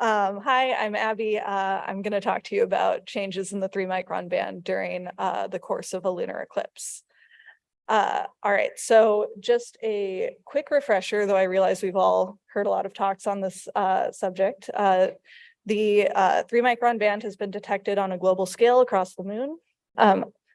Hi, I'm Abby. I'm going to talk to you about changes in the 3-micron band during the course of a lunar eclipse. All right, so just a quick refresher, though I realize we've all heard a lot of talks on this subject. The 3-micron band has been detected on a global scale across the moon.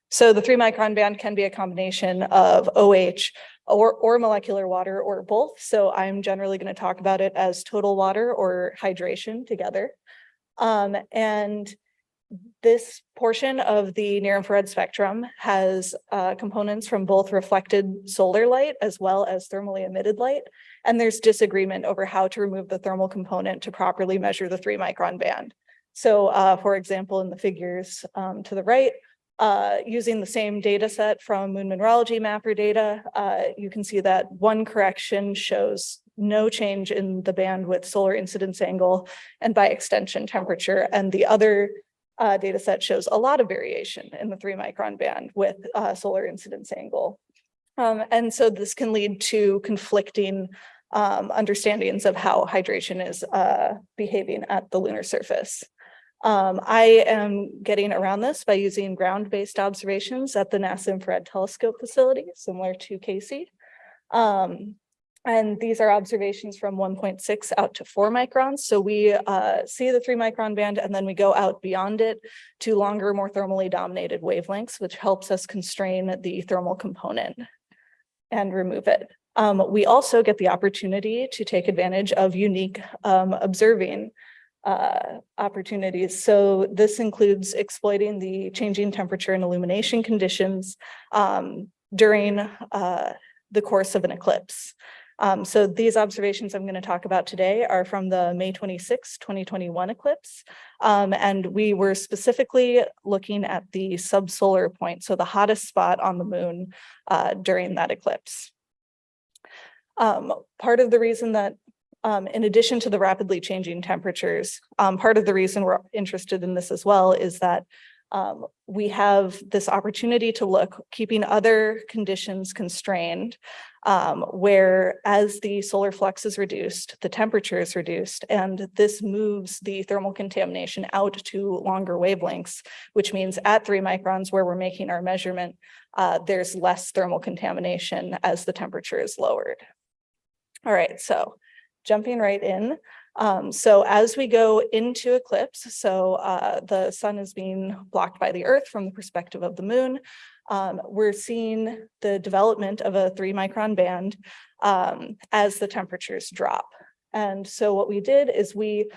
So the 3-micron band can be a combination of OH or molecular water or both. So I'm generally going to talk about it as total water or hydration together. And this portion of the near-infrared spectrum has components from both reflected solar light as well as thermally emitted light. And there's disagreement over how to remove the thermal component to properly measure the 3-micron band. So for example, in the figures to the right, using the same data set from Moon Mineralogy Mapper data, you can see that one correction shows no change in the band with solar incidence angle and by extension temperature, and the other data set shows a lot of variation in the 3-micron band with solar incidence angle. And so this can lead to conflicting understandings of how hydration is behaving at the lunar surface. I am getting around this by using ground-based observations at the NASA Infrared Telescope facility, similar to Casey. And these are observations from 1.6 out to 4 microns. So we see the 3-micron band, and then we go out beyond it to longer, more thermally dominated wavelengths, which helps us constrain the thermal component and remove it. We also get the opportunity to take advantage of unique observing opportunities. So this includes exploiting the changing temperature and illumination conditions during the course of an eclipse. So these observations I'm going to talk about today are from the May 26, 2021 eclipse. And we were specifically looking at the subsolar point, so the hottest spot on the moon during that eclipse. Part of the reason that in addition to the rapidly changing temperatures, part of the reason we're interested in this as well is that we have this opportunity to look, keeping other conditions constrained, where as the solar flux is reduced, the temperature is reduced, and this moves the thermal contamination out to longer wavelengths, which means at 3 microns where we're making our measurement, there's less thermal contamination as the temperature is lowered. All right, so jumping right in. So as we go into eclipse, so the sun is being blocked by the Earth from the perspective of the moon, we're seeing the development of a 3-micron band as the temperatures drop. And so what we did is we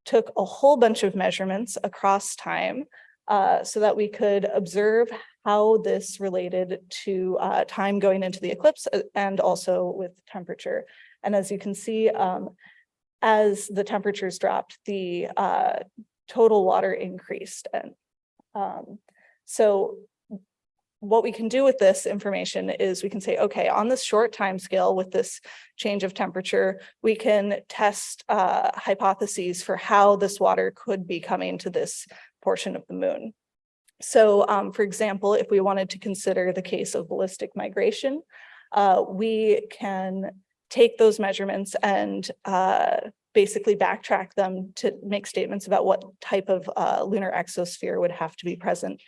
took a whole bunch of measurements across time so that we could observe how this related to time going into the eclipse and also with temperature. And as you can see, as the temperatures dropped, the total water increased. And so what we can do with this information is we can say, okay, on this short time scale with this change of temperature, we can test hypotheses for how this water could be coming to this portion of the moon. So for example, if we wanted to consider the case of ballistic migration, we can take those measurements and basically backtrack them to make statements about what type of lunar exosphere would have to be present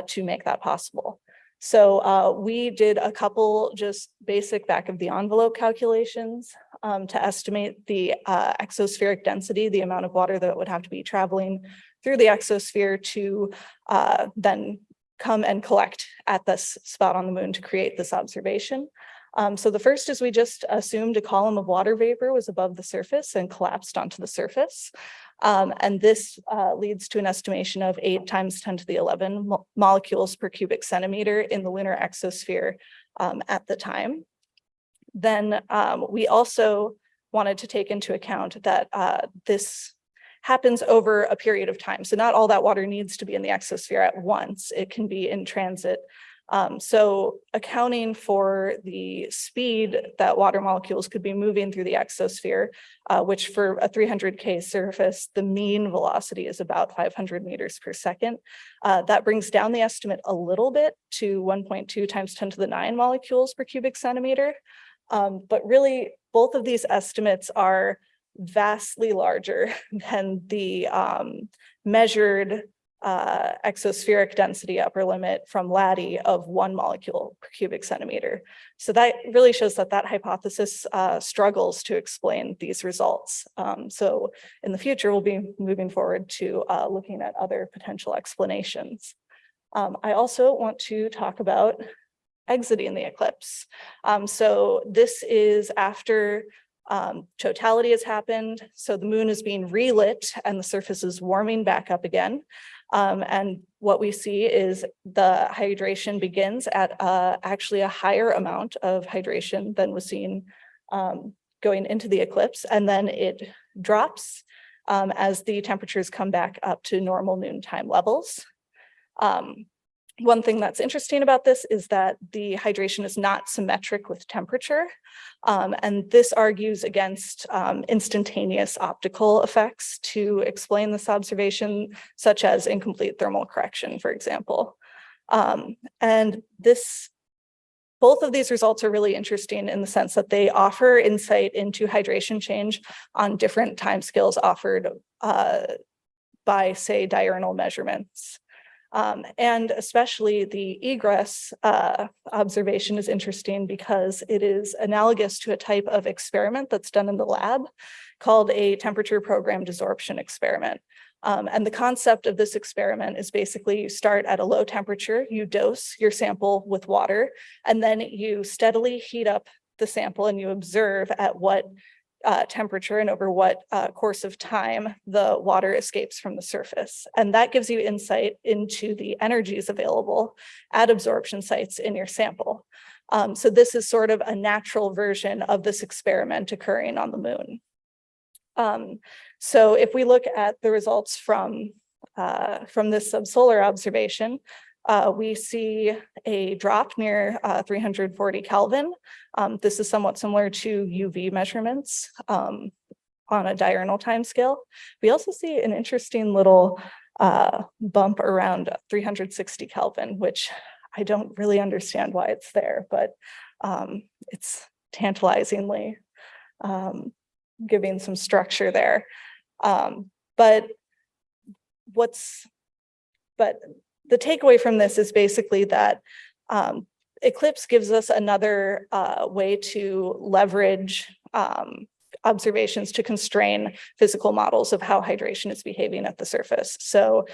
to make that possible. So we did a couple just basic back of the envelope calculations to estimate the exospheric density, the amount of water that would have to be traveling through the exosphere to then come and collect at this spot on the moon to create this observation. So the first is we just assumed a column of water vapor was above the surface and collapsed onto the surface. And this leads to an estimation of 8 × 10⁻11 molecules per cubic centimeter in the lunar exosphere at the time. Then we also wanted to take into account that this happens over a period of time. So not all that water needs to be in the exosphere at once. It can be in transit. So accounting for the speed that water molecules could be moving through the exosphere, which for a 300K surface, the mean velocity is about 500 meters per second. That brings down the estimate a little bit to 1.2 × 10⁹ molecules per cubic centimeter. But really, both of these estimates are vastly larger than the measured exospheric density upper limit from LADI of 1 molecule per cubic centimeter. So that really shows that that hypothesis struggles to explain these results. So in the future, we'll be moving forward to looking at other potential explanations. I also want to talk about exiting the eclipse. So this is after totality has happened. So the moon is being relit and the surface is warming back up again. And what we see is the hydration begins at actually a higher amount of hydration than was seen going into the eclipse. And then it drops as the temperatures come back up to normal noontime levels. One thing that's interesting about this is that the hydration is not symmetric with temperature. And this argues against instantaneous optical effects to explain this observation, such as incomplete thermal correction, for example. And both of these results are really interesting in the sense that they offer insight into hydration change on different timescales offered by, say, diurnal measurements. And especially the egress observation is interesting because it is analogous to a type of experiment that's done in the lab called a temperature programmed desorption experiment. And the concept of this experiment is basically you start at a low temperature, you dose your sample with water, and then you steadily heat up the sample and you observe at what temperature and over what course of time the water escapes from the surface. And that gives you insight into the energies available at absorption sites in your sample. So this is sort of a natural version of this experiment occurring on the moon. So if we look at the results from this subsolar observation, we see a drop near 340 Kelvin. This is somewhat similar to UV measurements on a diurnal timescale. We also see an interesting little bump around 360 Kelvin, which I don't really understand why it's there, but it's tantalizingly giving some structure there. But the takeaway from this is basically that Eclipse gives us another way to leverage observations to constrain physical models of how hydration is behaving at the surface. So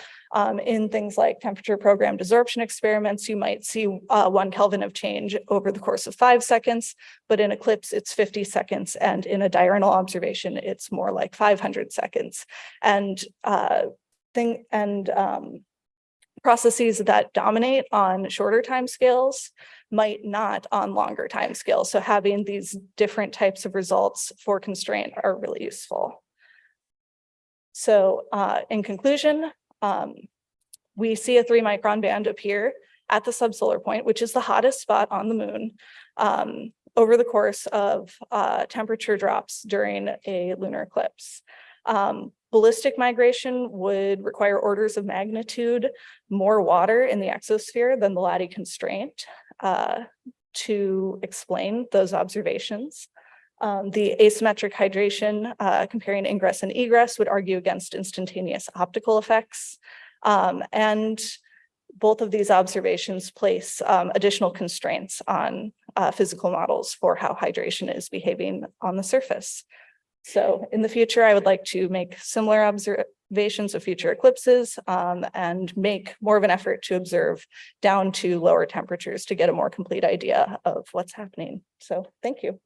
in things like temperature programmed desorption experiments, you might see 1 Kelvin of change over the course of 5 seconds, but in Eclipse, it's 50 seconds. And in a diurnal observation, it's more like 500 seconds. And processes that dominate on shorter timescales might not on longer timescales. So having these different types of results for constraint are really useful. So in conclusion, we see a 3 micron band appear at the subsolar point, which is the hottest spot on the moon, over the course of temperature drops during a lunar eclipse. Ballistic migration would require orders of magnitude more water in the exosphere than the LADI constraint to explain those observations. The asymmetric hydration comparing ingress and egress would argue against instantaneous optical effects. And both of these observations place additional constraints on physical models for how hydration is behaving on the surface. So in the future, I would like to make similar observations of future eclipses and make more of an effort to observe down to lower temperatures to get a more complete idea of what's happening. So thank you.